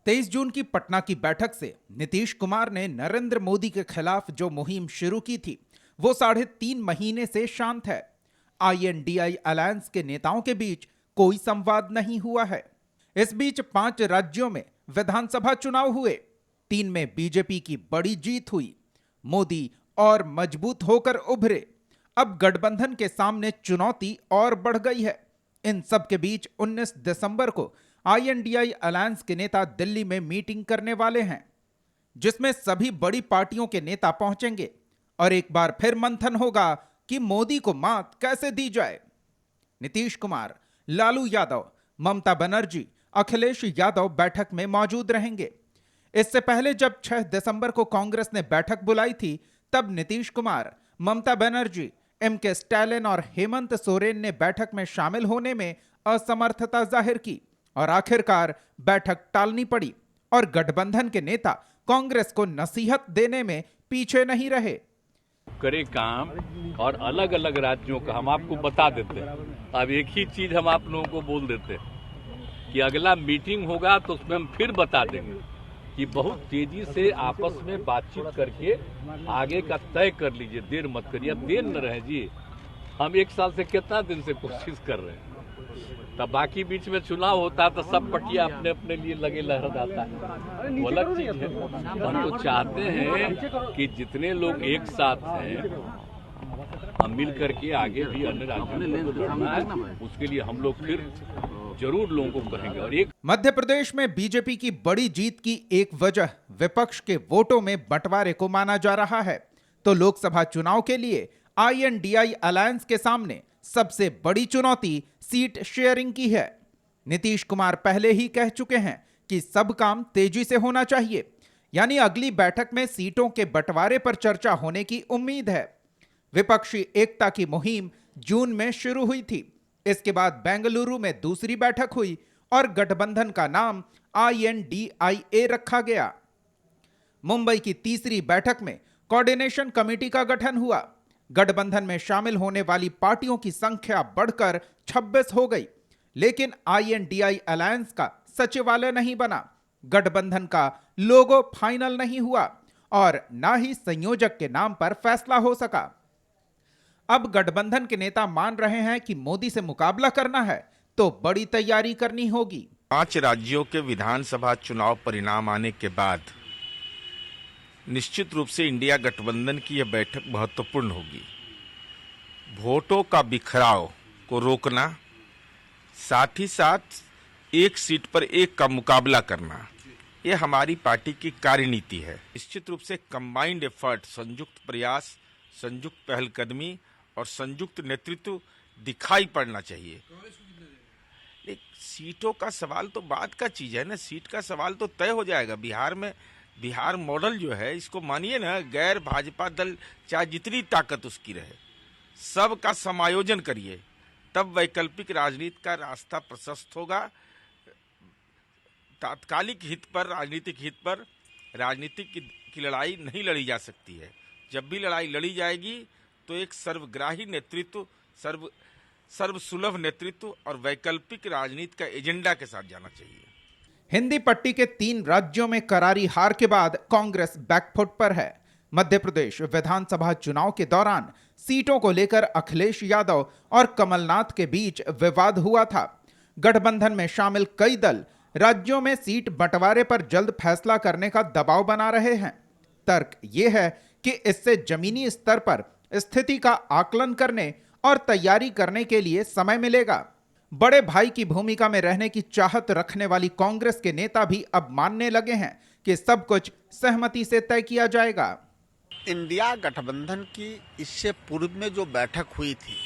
23 जून की पटना की बैठक से नीतीश कुमार ने नरेंद्र मोदी के खिलाफ जो मुहिम शुरू की थी वो 3.5 महीने से शांत है। INDI अलायंस के नेताओं के बीच कोई संवाद नहीं हुआ है। इस बीच 5 राज्यों में विधानसभा चुनाव हुए, 3 में बीजेपी की बड़ी जीत हुई। मोदी और मजबूत होकर उभरे। अब गठबंधन के सामने चुनौती और बढ़ गई है। इन सब के बीच 19 दिसंबर को INDI अलायंस के नेता दिल्ली में मीटिंग करने वाले हैं, जिसमें सभी बड़ी पार्टियों के नेता पहुंचेंगे और एक बार फिर मंथन होगा कि मोदी को मात कैसे दी जाए। नीतीश कुमार, लालू यादव, ममता बनर्जी, अखिलेश यादव बैठक में मौजूद रहेंगे। इससे पहले जब 6 दिसंबर को कांग्रेस ने बैठक बुलाई थी, तब नीतीश कुमार, ममता बनर्जी, MK स्टैलिन और हेमंत सोरेन ने बैठक में शामिल होने में असमर्थता जाहिर की और आखिरकार बैठक टालनी पड़ी और गठबंधन के नेता कांग्रेस को नसीहत देने में पीछे नहीं रहे। करे काम और अलग अलग राज्यों का हम आपको बता देते हैं। अब एक ही चीज हम आप लोगों को बोल देते हैं कि अगला मीटिंग होगा तो उसमें हम फिर बता देंगे कि बहुत तेजी से आपस में बातचीत करके आगे का तय कर लीजिए, देर मत करिए। अब देर न रहे जी, हम 1 साल से कितना दिन से कोशिश कर रहे हैं। तब बाकी बीच में चुनाव होता है तो सब पटिया अपने अपने लिए लगे लहर जाता है, वो अलग चीज है। हम तो चाहते हैं कि जितने लोग एक साथ हैं हम मिल करके आगे भी अन्य राज्यों को जोड़ना है। उसके लिए हम लोग फिर जरूर लोगों को कहेंगे। और एक मध्य प्रदेश में बीजेपी की बड़ी जीत की एक वजह विपक्ष के वोटों में बंटवारे को माना जा रहा है, तो लोकसभा चुनाव के लिए INDI अलायंस के सामने सबसे बड़ी चुनौती सीट शेयरिंग की है। नीतीश कुमार पहले ही कह चुके हैं कि सब काम तेजी से होना चाहिए, यानी अगली बैठक में सीटों के बंटवारे पर चर्चा होने की उम्मीद है। विपक्षी एकता की मुहिम जून में शुरू हुई थी। इसके बाद बेंगलुरु में दूसरी बैठक हुई और गठबंधन का नाम INDIA रखा गया। मुंबई की तीसरी बैठक में कोऑर्डिनेशन कमेटी का गठन हुआ। गठबंधन में शामिल होने वाली पार्टियों की संख्या बढ़कर 26 हो गई, लेकिन INDI अलायंस का सचिवालय नहीं बना, गठबंधन का लोगो फाइनल नहीं हुआ और ना ही संयोजक के नाम पर फैसला हो सका। अब गठबंधन के नेता मान रहे हैं कि मोदी से मुकाबला करना है तो बड़ी तैयारी करनी होगी। 5 राज्यों के विधानसभा चुनाव परिणाम आने के बाद निश्चित रूप से इंडिया गठबंधन की यह बैठक महत्वपूर्ण होगी। वोटों का बिखराव को रोकना, साथ ही साथ एक सीट पर एक का मुकाबला करना, यह हमारी पार्टी की कार्यनीति है। निश्चित रूप से कंबाइंड एफर्ट, संयुक्त प्रयास, संयुक्त पहलकदमी और संयुक्त नेतृत्व दिखाई पड़ना चाहिए। सीटों का सवाल तो बाद का चीज है ना, सीट का सवाल तो तय हो जाएगा। बिहार मॉडल जो है, इसको मानिए ना, गैर भाजपा दल चाहे जितनी ताकत उसकी रहे, सबका समायोजन करिए, तब वैकल्पिक राजनीति का रास्ता प्रशस्त होगा। तात्कालिक हित पर, राजनीतिक हित पर राजनीतिक की लड़ाई नहीं लड़ी जा सकती है। जब भी लड़ाई लड़ी जाएगी तो एक सर्वग्राही नेतृत्व, सर्वसुलभ नेतृत्व और वैकल्पिक राजनीति का एजेंडा के साथ जाना चाहिए। हिंदी पट्टी के 3 राज्यों में करारी हार के बाद कांग्रेस बैकफुट पर है। मध्य प्रदेश विधानसभा चुनाव के दौरान सीटों को लेकर अखिलेश यादव और कमलनाथ के बीच विवाद हुआ था। गठबंधन में शामिल कई दल राज्यों में सीट बंटवारे पर जल्द फैसला करने का दबाव बना रहे हैं। तर्क यह है कि इससे जमीनी स्तर पर स्थिति का आकलन करने और तैयारी करने के लिए समय मिलेगा। बड़े भाई की भूमिका में रहने की चाहत रखने वाली कांग्रेस के नेता भी अब मानने लगे हैं कि सब कुछ सहमति से तय किया जाएगा। इंडिया गठबंधन की इससे पूर्व में जो बैठक हुई थी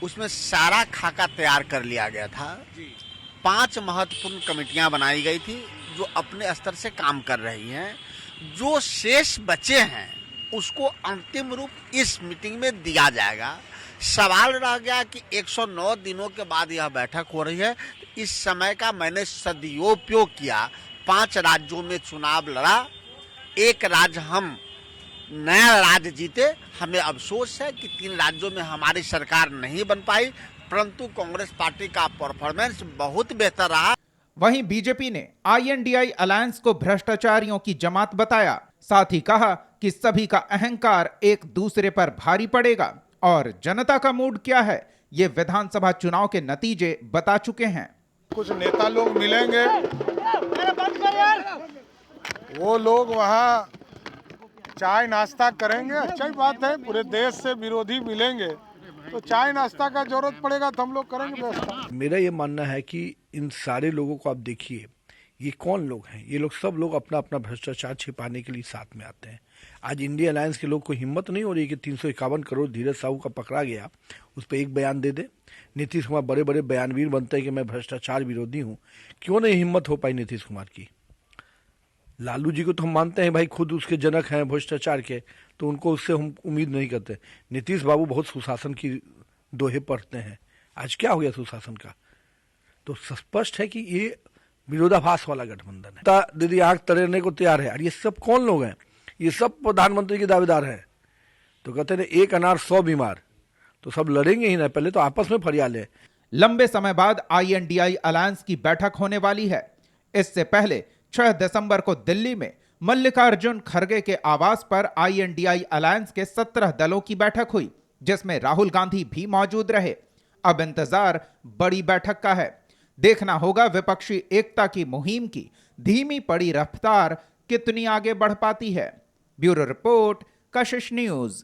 उसमें सारा खाका तैयार कर लिया गया था। 5 महत्वपूर्ण कमेटियां बनाई गई थी जो अपने स्तर से काम कर रही हैं। जो शेष बचे हैं उसको अंतिम रूप इस मीटिंग में दिया जाएगा। सवाल रह गया कि 109 दिनों के बाद यह बैठक हो रही है। इस समय का मैंने सदुपयोग किया। 5 राज्यों में चुनाव लड़ा, एक राज्य हम नया राज्य जीते। हमें अफसोस है कि 3 राज्यों में हमारी सरकार नहीं बन पाई, परंतु कांग्रेस पार्टी का परफॉर्मेंस बहुत बेहतर रहा। वहीं बीजेपी ने INDI अलायंस को भ्रष्टाचारियों की जमात बताया। साथ ही कहा कि सभी का अहंकार एक दूसरे पर भारी पड़ेगा और जनता का मूड क्या है ये विधानसभा चुनाव के नतीजे बता चुके हैं। कुछ नेता लोग मिलेंगे, वो लोग वहाँ चाय नाश्ता करेंगे, अच्छी बात है। पूरे देश से विरोधी मिलेंगे तो चाय नाश्ता का जरूरत पड़ेगा तो हम लोग करेंगे व्यवस्था। मेरा ये मानना है कि इन सारे लोगों को आप देखिए, ये कौन लोग हैं? ये लोग सब लोग अपना अपना भ्रष्टाचार छिपाने के लिए साथ में आते हैं। आज इंडिया अलायंस के लोग को हिम्मत नहीं हो रही कि 351 करोड़ धीरज साहू का पकड़ा गया, उस पर एक बयान दे दे। नीतीश कुमार बड़े बड़े बयानवीर बनते हैं कि मैं भ्रष्टाचार विरोधी हूँ, क्यों नहीं हिम्मत हो पाई नीतीश कुमार की? लालू जी को तो हम मानते हैं भाई, खुद उसके जनक हैं भ्रष्टाचार के, तो उनको उससे हम उम्मीद नहीं करते। नीतीश बाबू बहुत सुशासन की दोहे पढ़ते हैं। आज क्या हो गया सुशासन का? तो स्पष्ट है कि ये विरोधाभास वाला गठबंधन है। दीदी आंख तरेने को तैयार है। और ये सब कौन लोग हैं? ये सब प्रधानमंत्री के दावेदार हैं। तो कहते हैं एक अनार 100 बीमार, तो सब लड़ेंगे ही ना, पहले तो आपस में फरियाद है। लंबे समय बाद INDI अलायंस की बैठक होने वाली है। इससे पहले 6 दिसंबर को दिल्ली में मल्लिकार्जुन खड़गे के आवास पर INDI अलायंस के 17 दलों की बैठक हुई, जिसमें राहुल गांधी भी मौजूद रहे। अब इंतजार बड़ी बैठक का है। देखना होगा विपक्षी एकता की मुहिम की धीमी पड़ी रफ्तार कितनी आगे बढ़ पाती है। ब्यूरो रिपोर्ट, कशिश न्यूज।